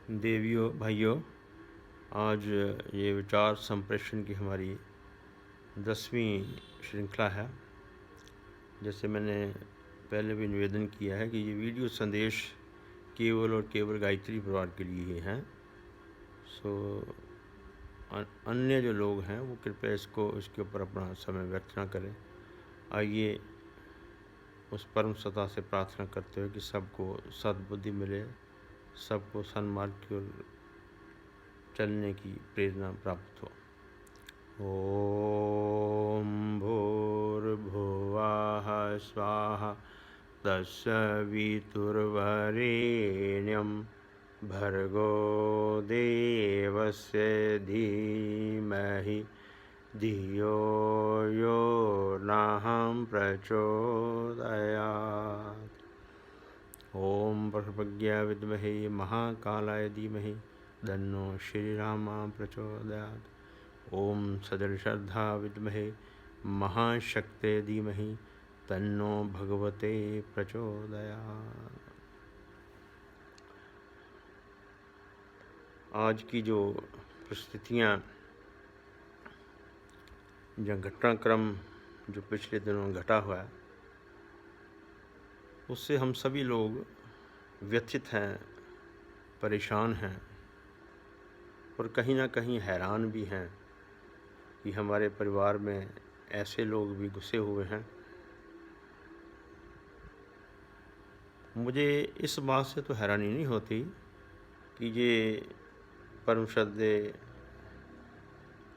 देवियों भाइयों, आज ये विचार संप्रेषण की हमारी 10वीं श्रृंखला है। जैसे मैंने पहले भी निवेदन किया है कि ये वीडियो संदेश केवल और केवल गायत्री परिवार के लिए ही हैं। अन्य जो लोग हैं वो कृपया इसके ऊपर अपना समय व्यर्थ ना करें। आइए उस परम सत्ता से प्रार्थना करते हुए कि सबको सद्बुद्धि मिले, सबको सन्मार्ग की ओर चलने की प्रेरणा प्राप्त हो। ॐ भूर्भुवः स्वाहा तत्सवितुर्वरेण्यं भर्गो देवस्य धीमहि धियो यो नः प्रचोदयात्। ॐ बृहस्पत्यै विद्महे महाकालाय धीमहि तन्नो श्रीरामः प्रचोदयात्। ओम सदृशर्धा विद्महे महाशक्ते धीमहि तन्नो भगवते प्रचोदयात्। आज की जो परिस्थितियाँ या घटनाक्रम जो पिछले दिनों घटा हुआ है, उससे हम सभी लोग व्यथित हैं, परेशान हैं और कहीं ना कहीं हैरान भी हैं कि हमारे परिवार में ऐसे लोग भी घुसे हुए हैं। मुझे इस बात से तो हैरानी नहीं होती कि ये परम श्रद्धेय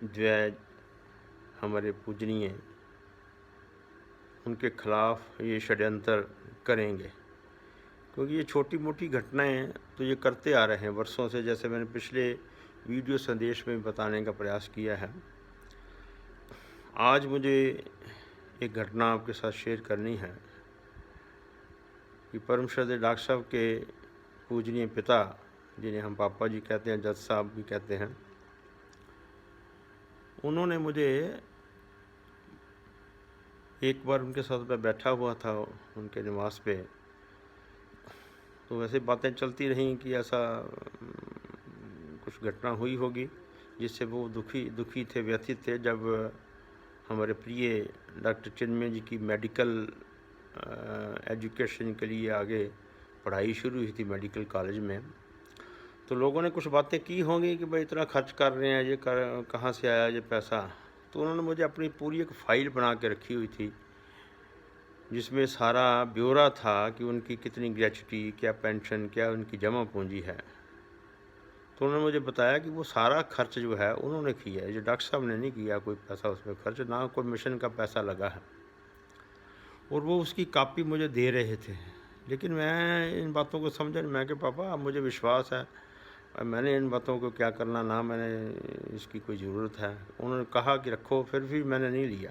द्वैज हमारे पूजनीय उनके खिलाफ ये षड्यंत्र करेंगे, क्योंकि ये छोटी मोटी घटनाएं तो ये करते आ रहे हैं वर्षों से। जैसे मैंने पिछले वीडियो संदेश में बताने का प्रयास किया है, आज मुझे एक घटना आपके साथ शेयर करनी है कि परम श्रद्धेय डॉक्टर साहब के पूजनीय पिता, जिन्हें हम पापा जी कहते हैं, जज साहब भी कहते हैं, उन्होंने मुझे एक बार उनके साथ मैं बैठा हुआ था उनके निवास पे, तो वैसे बातें चलती रहीं कि ऐसा कुछ घटना हुई होगी जिससे वो दुखी थे, व्यथित थे। जब हमारे प्रिय डॉक्टर चिन्मय जी की मेडिकल एजुकेशन के लिए आगे पढ़ाई शुरू हुई थी मेडिकल कॉलेज में, तो लोगों ने कुछ बातें की होंगी कि भाई इतना खर्च कर रहे हैं, ये कहाँ से आया ये पैसा। तो उन्होंने मुझे अपनी पूरी एक फ़ाइल बना के रखी हुई थी जिसमें सारा ब्यौरा था कि उनकी कितनी ग्रेच्युटी, क्या पेंशन, क्या उनकी जमा पूंजी है। तो उन्होंने मुझे बताया कि वो सारा खर्च जो है उन्होंने किया है, जो डॉक्टर साहब ने नहीं किया कोई पैसा उसमें खर्च, ना कोई मिशन का पैसा लगा है। और वो उसकी कॉपी मुझे दे रहे थे, लेकिन मैं इन बातों को समझा नहीं। मैं कि पापा अब मुझे विश्वास है, मैंने इन बातों को क्या करना, ना मैंने इसकी कोई ज़रूरत है। उन्होंने कहा कि रखो, फिर भी मैंने नहीं लिया।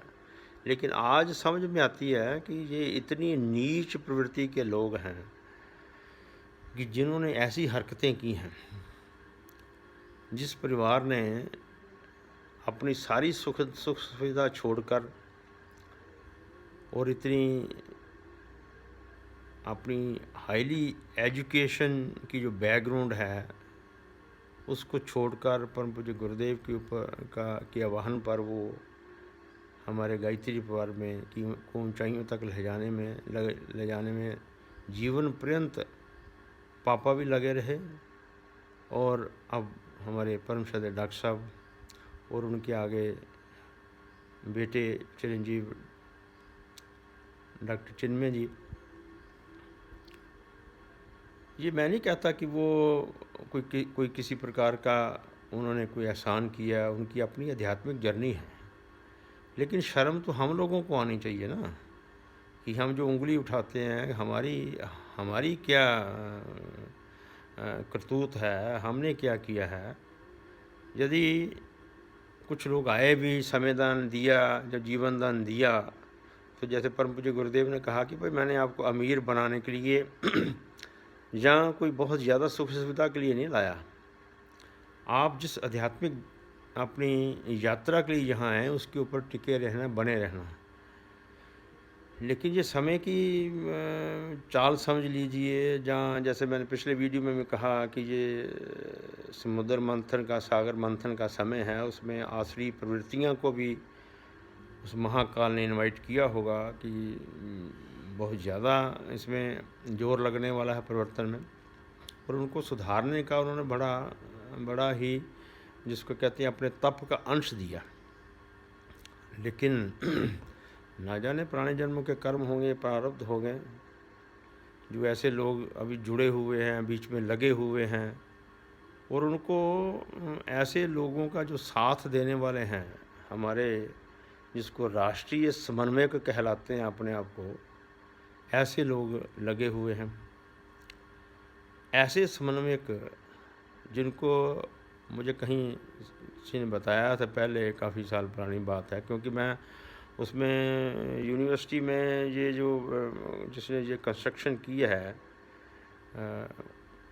लेकिन आज समझ में आती है कि ये इतनी नीच प्रवृत्ति के लोग हैं कि जिन्होंने ऐसी हरकतें की हैं। जिस परिवार ने अपनी सारी सुख सुविधा छोड़कर और इतनी अपनी हाईली एजुकेशन की जो बैकग्राउंड है उसको छोड़कर परम पूज्य गुरुदेव के ऊपर के आह्वान पर वो हमारे गायत्री परिवार में को ऊंचाइयों तक ले जाने में जीवन पर्यंत पापा भी लगे रहे। और अब हमारे परम श्रद्धेय डॉक्टर साहब और उनके आगे बेटे चिरंजीव डॉक्टर चिन्मय जी, ये मैं नहीं कहता कि वो कोई किसी प्रकार का उन्होंने कोई एहसान किया, उनकी अपनी आध्यात्मिक जर्नी है। लेकिन शर्म तो हम लोगों को आनी चाहिए ना, कि हम जो उंगली उठाते हैं, हमारी क्या करतूत है, हमने क्या किया है। यदि कुछ लोग आए भी, समय दान दिया, जब जीवन दान दिया, तो जैसे परम पूज्य गुरुदेव ने कहा कि भाई मैंने आपको अमीर बनाने के लिए या कोई बहुत ज़्यादा सुख सुविधा के लिए नहीं लाया। आप जिस आध्यात्मिक अपनी यात्रा के लिए यहाँ आए उसके ऊपर टिके रहना, बने रहना। लेकिन ये समय की चाल समझ लीजिए, जहाँ जैसे मैंने पिछले वीडियो में भी कहा कि ये समुद्र मंथन का, सागर मंथन का समय है, उसमें आसुरी प्रवृत्तियाँ को भी उस महाकाल ने इनवाइट किया होगा कि बहुत ज़्यादा इसमें जोर लगने वाला है परिवर्तन में, और उनको सुधारने का उन्होंने बड़ा बड़ा ही, जिसको कहते हैं, अपने तप का अंश दिया। लेकिन ना जाने पुराने जन्मों के कर्म होंगे, प्रारब्ध हो गए, जो ऐसे लोग अभी जुड़े हुए हैं, बीच में लगे हुए हैं, और उनको ऐसे लोगों का जो साथ देने वाले हैं, हमारे जिसको राष्ट्रीय समन्वयक कहलाते हैं अपने आप को, ऐसे लोग लगे हुए हैं। ऐसे समन्वयक जिनको मुझे कहीं किसी ने बताया था पहले, काफ़ी साल पुरानी बात है, क्योंकि मैं उसमें यूनिवर्सिटी में ये जो जिसने ये कंस्ट्रक्शन किया है,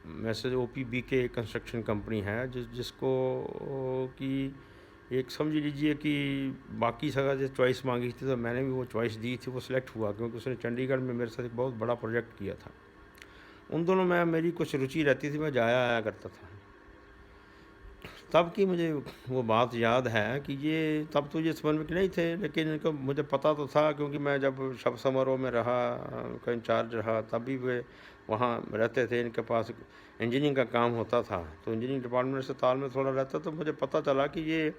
मैसेज OPB के कंस्ट्रक्शन कंपनी है, जिसको कि एक समझ लीजिए कि बाकी जगह से चॉइस मांगी थी, तो मैंने भी वो चॉइस दी थी, वो सिलेक्ट हुआ, क्योंकि उसने चंडीगढ़ में मेरे साथ एक बहुत बड़ा प्रोजेक्ट किया था। उन दोनों में मेरी कुछ रुचि रहती थी, मैं जाया आया करता था। तब की मुझे वो बात याद है कि ये तब तो ये समन्वयक नहीं थे, लेकिन इनको मुझे पता तो था, क्योंकि मैं जब शब समारोह में रहा, का इंचार्ज रहा, तब भी वे वहाँ रहते थे। इनके पास इंजीनियरिंग का काम होता था, तो इंजीनियरिंग डिपार्टमेंट से ताल में थोड़ा रहता, तो मुझे पता चला कि ये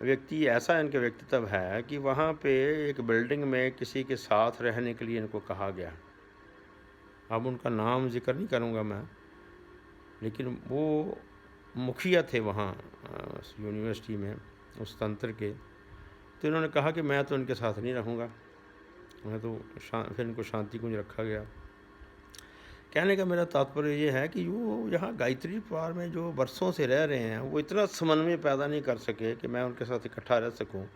व्यक्ति ऐसा, इनके व्यक्तित्व है कि वहाँ पे एक बिल्डिंग में किसी के साथ रहने के लिए इनको कहा गया। अब उनका नाम जिक्र नहीं करूँगा मैं, लेकिन वो मुखिया थे वहाँ उस यूनिवर्सिटी में, उस तंत्र के। तो इन्होंने कहा कि मैं तो इनके साथ नहीं रहूँगा, मैं तो फिर इनको शांति कुंज रखा गया। कहने का मेरा तात्पर्य ये है कि वो यहाँ गायत्री परिवार में जो वर्षों से रह रहे हैं, वो इतना समन्वय पैदा नहीं कर सके कि मैं उनके साथ इकट्ठा रह सकूँ।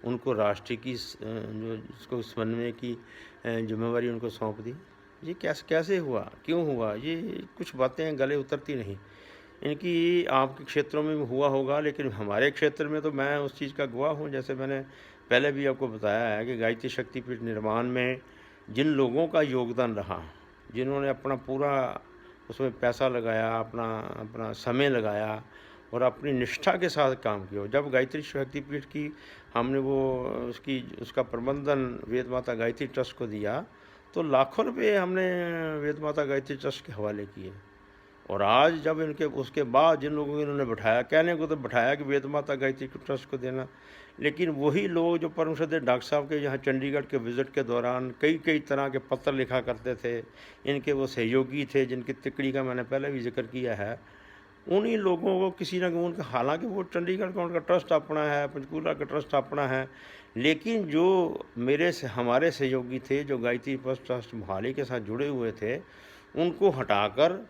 उनको राष्ट्र की जो जिसको समन्वय की जिम्मेवारी उनको सौंप दी। ये कैसे कैसे हुआ, क्यों हुआ, ये कुछ बातें गले उतरती नहीं। इनकी आपके क्षेत्रों में भी हुआ होगा, लेकिन हमारे क्षेत्र में तो मैं उस चीज़ का गवाह हूँ। जैसे मैंने पहले भी आपको बताया है कि गायत्री शक्तिपीठ निर्माण में जिन लोगों का योगदान रहा, जिन्होंने अपना पूरा उसमें पैसा लगाया, अपना अपना समय लगाया और अपनी निष्ठा के साथ काम किया। जब गायत्री शक्तिपीठ की हमने वो उसका प्रबंधन वेद माता गायत्री ट्रस्ट को दिया, तो लाखों रुपये हमने वेद माता गायत्री ट्रस्ट के हवाले किए। और आज जब इनके उसके बाद जिन लोगों को इन्होंने बैठाया, कहने को तो बैठाया कि वेद माता गायत्री ट्रस्ट को देना, लेकिन वही लोग जो परम श्रद्धेय डॉक्टर साहब के यहाँ चंडीगढ़ के विज़िट के दौरान कई तरह के पत्र लिखा करते थे, इनके वो सहयोगी थे, जिनकी तिकड़ी का मैंने पहले भी जिक्र किया है, उन्हीं लोगों को किसी न उनका, हालांकि वो चंडीगढ़ का उनका ट्रस्ट अपना है, पंचकूला का ट्रस्ट अपना है, लेकिन जो हमारे सहयोगी थे, जो गायत्री ट्रस्ट मोहाली के साथ जुड़े हुए थे, उनको हटाकर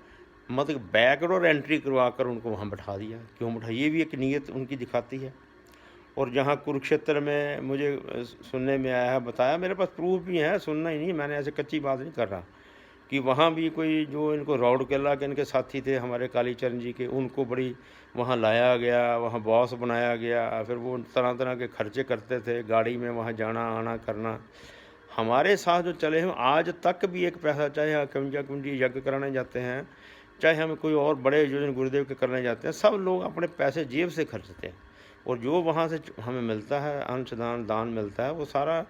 मतलब बैकडोर एंट्री करवा कर उनको वहाँ बैठा दिया। क्यों बैठा, ये भी एक नीयत उनकी दिखाती है। और जहाँ कुरुक्षेत्र में मुझे सुनने में आया है, बताया, मेरे पास प्रूफ भी हैं, सुनना ही नहीं, मैंने ऐसे कच्ची बात नहीं कर रहा, कि वहाँ भी कोई जो इनको रौड़केला के इनके साथी थे हमारे कालीचरण जी के, उनको बड़ी वहाँ लाया गया, वहाँ बॉस बनाया गया, फिर वो तरह तरह के खर्चे करते थे, गाड़ी में वहाँ जाना आना करना। हमारे साथ जो चले हैं आज तक भी एक पैसा, चाहे कंजा कुंजी यज्ञ कराने जाते हैं, चाहे हम कोई और बड़े आयोजन गुरुदेव के करने जाते हैं, सब लोग अपने पैसे जेब से खर्चते हैं, और जो वहाँ से हमें मिलता है अंशदान दान मिलता है, वो सारा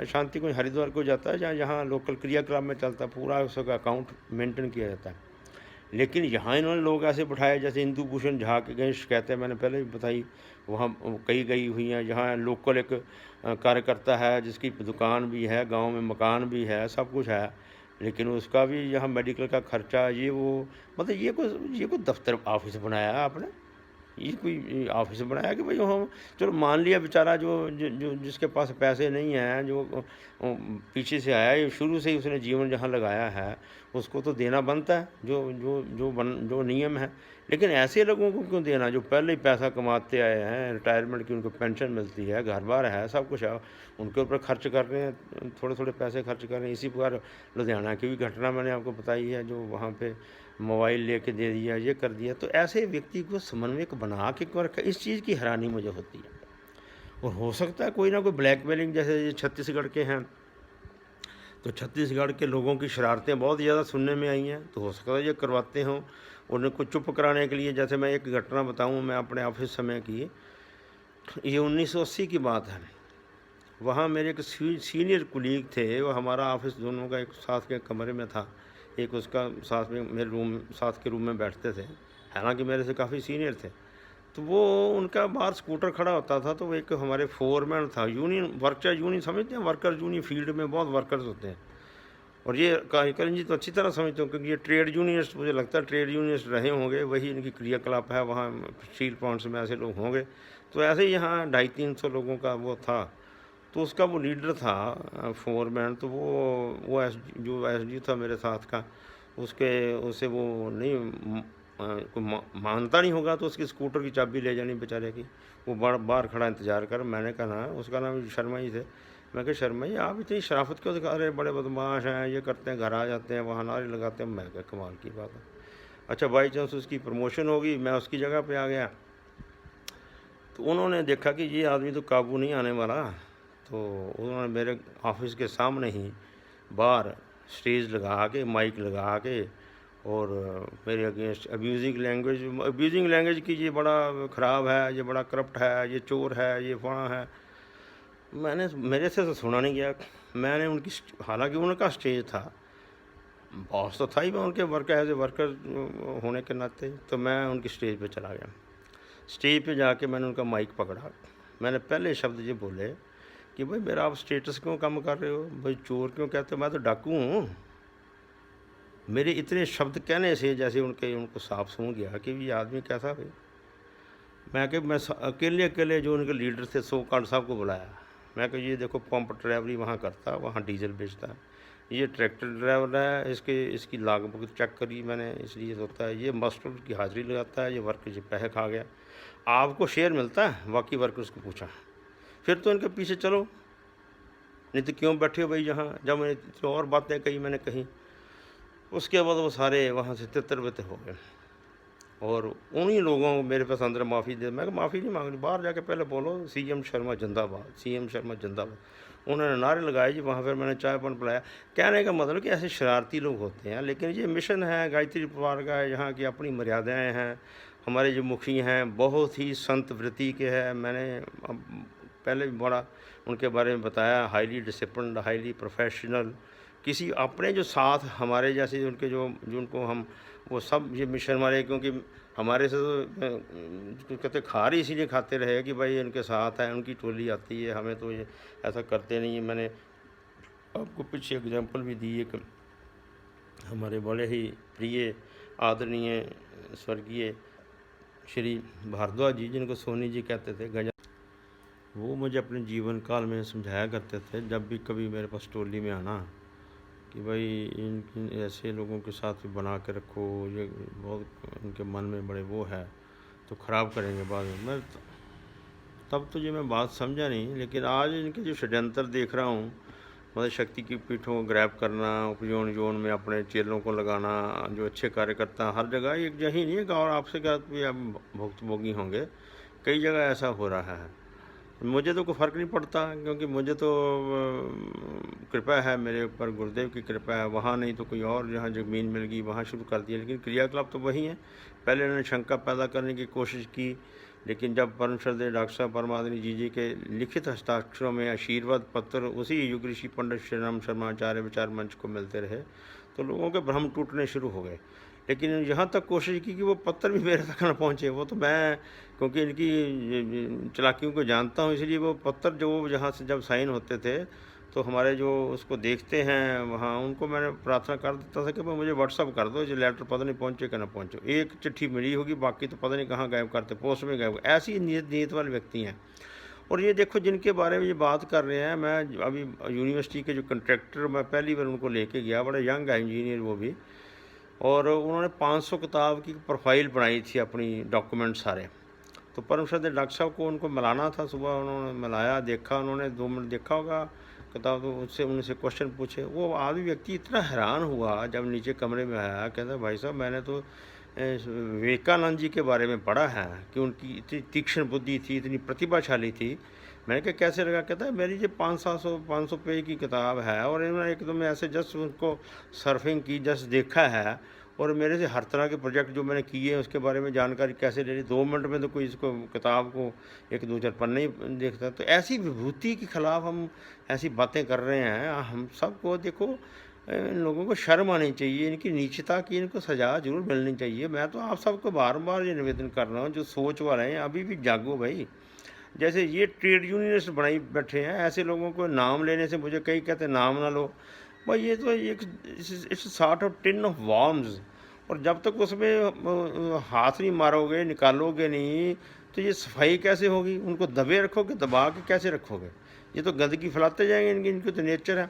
शांति कुंज हरिद्वार को जाता है, जहाँ लोकल क्रियाकलाप में चलता है, पूरा उसका अकाउंट मेंटेन किया जाता है। लेकिन यहाँ इन्होंने लोग ऐसे बैठाए, जैसे इंदु भूषण झा के गए शिकायतें मैंने पहले भी बताई, वहाँ कई गई हुई हैं, जहाँ लोकल एक कार्यकर्ता है जिसकी दुकान भी है, गांव में मकान भी है, सब कुछ है, लेकिन उसका भी यहाँ मेडिकल का खर्चा, ये वो, मतलब ये कोई दफ्तर ऑफिस बनाया है आपने, ये कोई ऑफिस बनाया कि भाई हम, चलो मान लिया बेचारा जो जिसके पास पैसे नहीं हैं, जो पीछे से आया, ये शुरू से ही उसने जीवन जहाँ लगाया है, उसको तो देना बनता है, जो नियम है। लेकिन ऐसे लोगों को क्यों देना जो पहले ही पैसा कमाते आए हैं, रिटायरमेंट की उनको पेंशन मिलती है, घर बार है, सब कुछ है, उनके ऊपर खर्च कर रहे हैं, थोड़े थोड़े पैसे खर्च कर रहे हैं। इसी प्रकार लुधियाना की भी घटना मैंने आपको बताई है, जो वहाँ पे मोबाइल लेके दे दिया, ये कर दिया। तो ऐसे व्यक्ति को समन्वयक बना के रखा, इस चीज़ की हैरानी मुझे होती है। और हो सकता है कोई ना कोई ब्लैकमेलिंग, जैसे ये छत्तीसगढ़ के हैं, तो छत्तीसगढ़ के लोगों की शरारतें बहुत ज़्यादा सुनने में आई हैं, तो हो सकता है ये करवाते हों उनको चुप कराने के लिए। जैसे मैं एक घटना बताऊं मैं अपने ऑफिस समय की, ये 1980 की बात है। वहाँ मेरे एक सीनियर कुलीग थे, वो हमारा ऑफिस दोनों का एक साथ के कमरे में था, एक उसका साथ में मेरे रूम साथ के रूम में बैठते थे, हालांकि मेरे से काफ़ी सीनियर थे। तो वो उनका बाहर स्कूटर खड़ा होता था, तो वो एक हमारे फोरमैन था, यूनियन वर्कर, यूनियन समझते हैं, वर्कर यूनियन फील्ड में बहुत वर्कर्स होते हैं, और ये कार्यकरण जी तो अच्छी तरह समझते हो क्योंकि ये ट्रेड यूनियनिस्ट, मुझे लगता है ट्रेड यूनियनिस्ट रहे होंगे, वही इनकी क्रियाकलाप है वहाँ स्टील प्लांट्स में, ऐसे लोग होंगे। तो ऐसे ही यहाँ 250-300 लोगों का वो था। तो उसका वो लीडर था फोरमैन, तो वो जो एसडी था मेरे साथ का, उसे वो नहीं मानता नहीं होगा, तो उसकी स्कूटर की चाबी ले जानी बेचारे की। वो बाहर खड़ा इंतज़ार कर। मैंने कहा ना, उसका नाम शर्मा ही थे। मैं कहा शर्मा जी आप इतनी शराफत क्यों दिखा रहे, बड़े बदमाश हैं, ये करते हैं, घर आ जाते हैं, वहाँ नारे लगाते हैं। मैं कहा कमाल की बात है। अच्छा, बाई चांस उसकी प्रमोशन होगी, मैं उसकी जगह पे आ गया, तो उन्होंने देखा कि ये आदमी तो काबू नहीं आने वाला, तो उन्होंने मेरे ऑफिस के सामने ही बाहर स्टेज लगा के, माइक लगा के, और मेरे अगेंस्ट अब्यूजिंग लैंग्वेज की, ये बड़ा ख़राब है, ये बड़ा करप्ट है, ये चोर है, ये फला है। मेरे से तो सुना नहीं गया। मैंने उनकी, हालांकि उनका स्टेज था, बॉस तो था ही मैं उनके एज ए वर्कर होने के नाते, तो मैं उनकी स्टेज पे चला गया। स्टेज पे जाके मैंने उनका माइक पकड़ा। मैंने पहले शब्द ये बोले कि भाई मेरा आप स्टेटस क्यों कम कर रहे हो, भाई चोर क्यों कहते हो, मैं तो डाकू हूँ। मेरे इतने शब्द कहने से जैसे उनको साफ समझ गया कि ये आदमी कैसा भाई। मैं अकेले जो उनके लीडर थे सोकांड साहब को बुलाया। मैं कहा ये देखो, पंप ड्राइवरी वहाँ करता, वहाँ डीजल बेचता है, ये ट्रैक्टर ड्राइवर है, इसकी लागत चेक करी मैंने, इसलिए होता है, ये मास्टर की हाज़िरी लगाता है, ये वर्कर से पैसे खा गया, आपको शेयर मिलता है। बाकी वर्कर्स को पूछा, फिर तो इनके पीछे चलो, नहीं तो क्यों बैठे हो भाई यहाँ। जब मैंने तो और बातें कही मैंने कही, उसके बाद वो सारे वहाँ से तितर-बितर हो गए, और उन्हीं लोगों को मेरे पास अंदर माफ़ी दे। मैं माफ़ी नहीं मांगनी, बाहर जाके पहले बोलो सीएम शर्मा जिंदाबाद, सीएम शर्मा जिंदाबाद। उन्होंने नारे लगाए जी वहाँ, फिर मैंने चाय पान पिलाया। कहने का मतलब कि ऐसे शरारती लोग होते हैं, लेकिन ये मिशन है गायत्री परिवार का, यहाँ की अपनी मर्यादाएँ हैं। हमारे जो मुखी हैं बहुत ही संत वृत्ति के हैं। मैंने पहले भी बड़ा उनके बारे में बताया, हाईली डिसिप्लिन्ड, हाईली प्रोफेशनल। किसी अपने जो साथ हमारे जैसे उनके जिनको हम वो सब ये मिशन वाले, क्योंकि हमारे से तो कहते खा रही इसीलिए खाते रहे कि भाई इनके साथ है, उनकी टोली आती है, हमें तो ये ऐसा करते नहीं है। मैंने आपको पीछे एग्जांपल भी दी, एक हमारे बड़े ही प्रिय आदरणीय स्वर्गीय श्री भारद्वाज जी, जिनको सोनी जी कहते थे, गजा, वो मुझे अपने जीवन काल में समझाया करते थे, जब भी कभी मेरे पास टोली में आना, कि भाई इन ऐसे लोगों के साथ भी बना के रखो, ये बहुत उनके मन में बड़े वो है, तो ख़राब करेंगे बाद में। मैं तब तो ये मैं बात समझा नहीं, लेकिन आज इनके जो षड्यंत्र देख रहा हूँ, मतलब शक्ति की पीठों को ग्रैब करना, उपजोन जोन में अपने चेलों को लगाना, जो अच्छे कार्यकर्ता हर जगह, एक जगह नहीं है और आपसे क्या भी आप भुक्तभोगी होंगे, कई जगह ऐसा हो रहा है। मुझे तो कोई फ़र्क नहीं पड़ता, क्योंकि मुझे तो कृपा है मेरे ऊपर, गुरुदेव की कृपा है। वहाँ नहीं तो कोई और जहाँ ज़मीन मिल गई वहाँ शुरू कर दिया, लेकिन क्रियाकलाप तो वही है। पहले उन्होंने शंका पैदा करने की कोशिश की, लेकिन जब परम श्रद्धेय डॉक्टर साहब परमादनी जी के लिखित हस्ताक्षरों में आशीर्वाद पत्र उसी युग ऋषि पंडित श्री राम शर्मा आचार्य विचार मंच को मिलते रहे, तो लोगों के भ्रम टूटने शुरू हो गए। लेकिन यहाँ तक कोशिश की कि वो पत्र भी मेरे तक न पहुँचे। वो तो मैं, क्योंकि इनकी चालाकियों को जानता हूँ, इसलिए वो पत्र जो जहाँ से जब साइन होते थे, तो हमारे जो उसको देखते हैं वहाँ, उनको मैंने प्रार्थना कर देता था कि भाई मुझे व्हाट्सअप कर दो, जो लेटर पता नहीं पहुँचे कि ना पहुँचे। एक चिट्ठी मिली होगी, बाकी तो पता नहीं कहाँ गायब करते, पोस्ट में गायब। ऐसी नीयत वाले व्यक्ति हैं। और ये देखो जिनके बारे में ये बात कर रहे हैं, मैं अभी यूनिवर्सिटी के जो कंट्रैक्टर, मैं पहली बार उनको लेके गया, बड़ा यंग है इंजीनियर वो भी, और उन्होंने 500 किताब की प्रोफाइल बनाई थी अपनी, डॉक्यूमेंट सारे। तो परम श्रद्धेय डॉक्टर साहब को उनको मिलाना था, सुबह उन्होंने मिलाया, देखा, उन्होंने 2 मिनट देखा होगा किताब, तो उससे उनसे क्वेश्चन पूछे। वो आदमी व्यक्ति इतना हैरान हुआ जब नीचे कमरे में आया, कहता भाई साहब मैंने तो विवेकानंद जी के बारे में पढ़ा है कि उनकी इतनी तीक्ष्ण बुद्धि थी, इतनी प्रतिभाशाली थी। मैंने कहा कैसे लगा? कहता है मेरी जो 500 पेज की किताब है और इन्होंने एकदम ऐसे जस्ट उनको सर्फिंग की, जस्ट देखा है और मेरे से हर तरह के प्रोजेक्ट जो मैंने किए हैं उसके बारे में जानकारी कैसे ले ली। 2 मिनट में तो कोई इसको किताब को 1-2-4 पन्ने ही देखता। तो ऐसी विभूति के खिलाफ हम ऐसी बातें कर रहे हैं। हम सबको देखो, इन लोगों को शर्म आनी चाहिए, इनकी नीचता की इनको सज़ा ज़रूर मिलनी चाहिए। मैं तो आप सबको बार-बार ये निवेदन कर रहा हूँ, जो सोच वाले हैं अभी भी जागो भाई। जैसे ये ट्रेड यूनियनिस्ट बनाई बैठे हैं, ऐसे लोगों को नाम लेने से मुझे कई कहते हैं नाम ना लो। भाई ये तो एक it's sort of tin of worms, और जब तक उसमें हाथ नहीं मारोगे, निकालोगे नहीं, तो ये सफाई कैसे होगी? उनको दबे रखोगे, दबा के कैसे रखोगे? ये तो गंदगी फैलाते जाएंगे, इनकी तो नेचर है।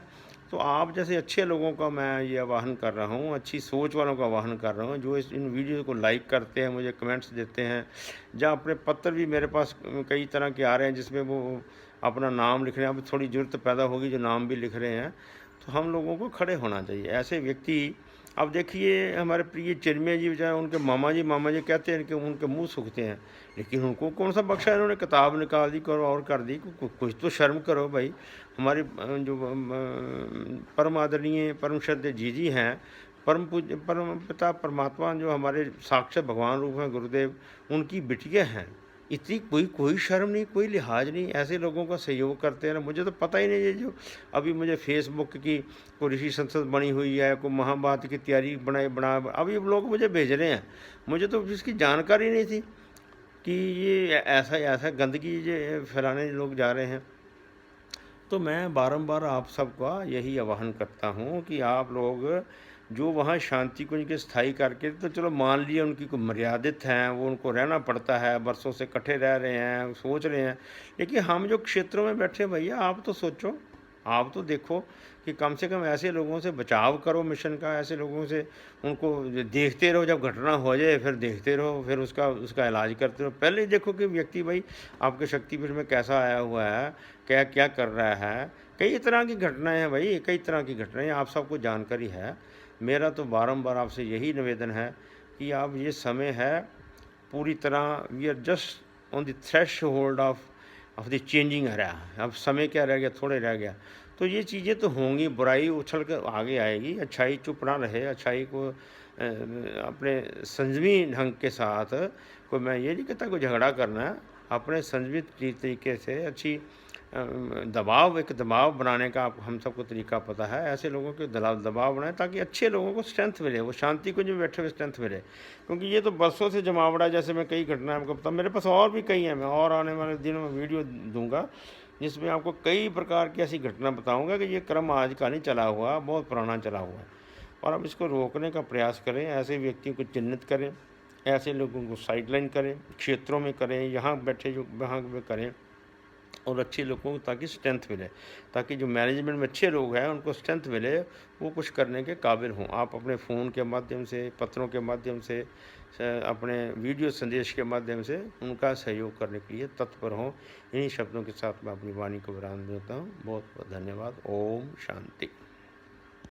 तो आप जैसे अच्छे लोगों का मैं ये आह्वान कर रहा हूँ, अच्छी सोच वालों का आह्वान कर रहा हूँ, जो इन वीडियो को लाइक करते हैं, मुझे कमेंट्स देते हैं, जहाँ अपने पत्र भी मेरे पास कई तरह के आ रहे हैं जिसमें वो अपना नाम लिख रहे हैं। अब थोड़ी ज़रूरत पैदा होगी जो नाम भी लिख रहे हैं, तो हम लोगों को खड़े होना चाहिए। ऐसे व्यक्ति, अब देखिए हमारे प्रिय चिन्मय जी बेचारे, उनके मामा जी कहते हैं कि उनके मुंह सूखते हैं, लेकिन उनको कौन सा बख्शा? इन्होंने किताब निकाल दी करो और कर दी। कुछ तो शर्म करो भाई। हमारे जो परम आदरणीय परम श्रद्धेय जी हैं, परम पूज्य परम पिता परमात्मा जो हमारे साक्षात भगवान रूप हैं गुरुदेव, उनकी बिटिया हैं। इतनी कोई शर्म नहीं, कोई लिहाज नहीं, ऐसे लोगों का सहयोग करते हैं ना। मुझे तो पता ही नहीं है, जो अभी मुझे फेसबुक की कोई ऋषि संसद बनी हुई है, कोई महाभारत की तैयारी बना अभी लोग मुझे भेज रहे हैं। मुझे तो इसकी जानकारी नहीं थी कि ये ऐसा गंदगी ये फैलाने लोग जा रहे हैं। तो मैं बारंबार आप सबका यही आह्वान करता हूँ कि आप लोग जो वहाँ शांति कुंज के स्थायी करके, तो चलो मान लिया उनकी कोई मर्यादित हैं, वो उनको रहना पड़ता है, बरसों से इकट्ठे रह रहे हैं, सोच रहे हैं। लेकिन हम जो क्षेत्रों में बैठे भैया, आप तो सोचो, आप तो देखो कि कम से कम ऐसे लोगों से बचाव करो मिशन का। ऐसे लोगों से उनको देखते रहो, जब घटना हो जाए फिर देखते रहो, फिर उसका इलाज करते रहो। पहले देखो कि व्यक्ति भाई आपके शक्तिपीठ में कैसा आया हुआ है, क्या क्या कर रहा है। कई तरह की घटनाएं हैं भाई, कई तरह की घटनाएं आप सबको जानकारी है। मेरा तो बारंबार आपसे यही निवेदन है कि आप, ये समय है पूरी तरह, we are just on the threshold of the changing era. अब समय क्या रह गया? थोड़े रह गया। तो ये चीज़ें तो होंगी, बुराई उछल कर आगे आएगी, अच्छाई चुप ना रहे। अच्छाई को अपने संयमी ढंग के साथ, कोई मैं ये नहीं कहता कोई झगड़ा करना है, अपने संयमित तरीके से अच्छी एक दबाव बनाने का आप हम सबको तरीका पता है। ऐसे लोगों के दबाव बनाएं ताकि अच्छे लोगों को स्ट्रेंथ मिले, वो शांति को जो बैठे हुए स्ट्रेंथ मिले। क्योंकि ये तो बरसों से जमावड़ा, जैसे मैं कई घटनाएं आपको पता, मेरे पास और भी कई हैं, मैं और आने वाले दिनों में वीडियो दूंगा जिसमें आपको कई प्रकार की ऐसी घटना बताऊंगा कि ये क्रम आज का नहीं चला हुआ, बहुत पुराना चला हुआ है। और अब इसको रोकने का प्रयास करें, ऐसे व्यक्तियों को चिन्हित करें, ऐसे लोगों को साइडलाइन करें, क्षेत्रों में करें, यहाँ बैठे जो वहाँ पे करें, और अच्छे लोगों को ताकि स्ट्रेंथ मिले, ताकि जो मैनेजमेंट में अच्छे लोग हैं उनको स्ट्रेंथ मिले, वो कुछ करने के काबिल हों। आप अपने फ़ोन के माध्यम से, पत्रों के माध्यम से, अपने वीडियो संदेश के माध्यम से उनका सहयोग करने के लिए तत्पर हों। इन्हीं शब्दों के साथ मैं अपनी वाणी को विराम देता हूँ। बहुत बहुत धन्यवाद। ओम शांति।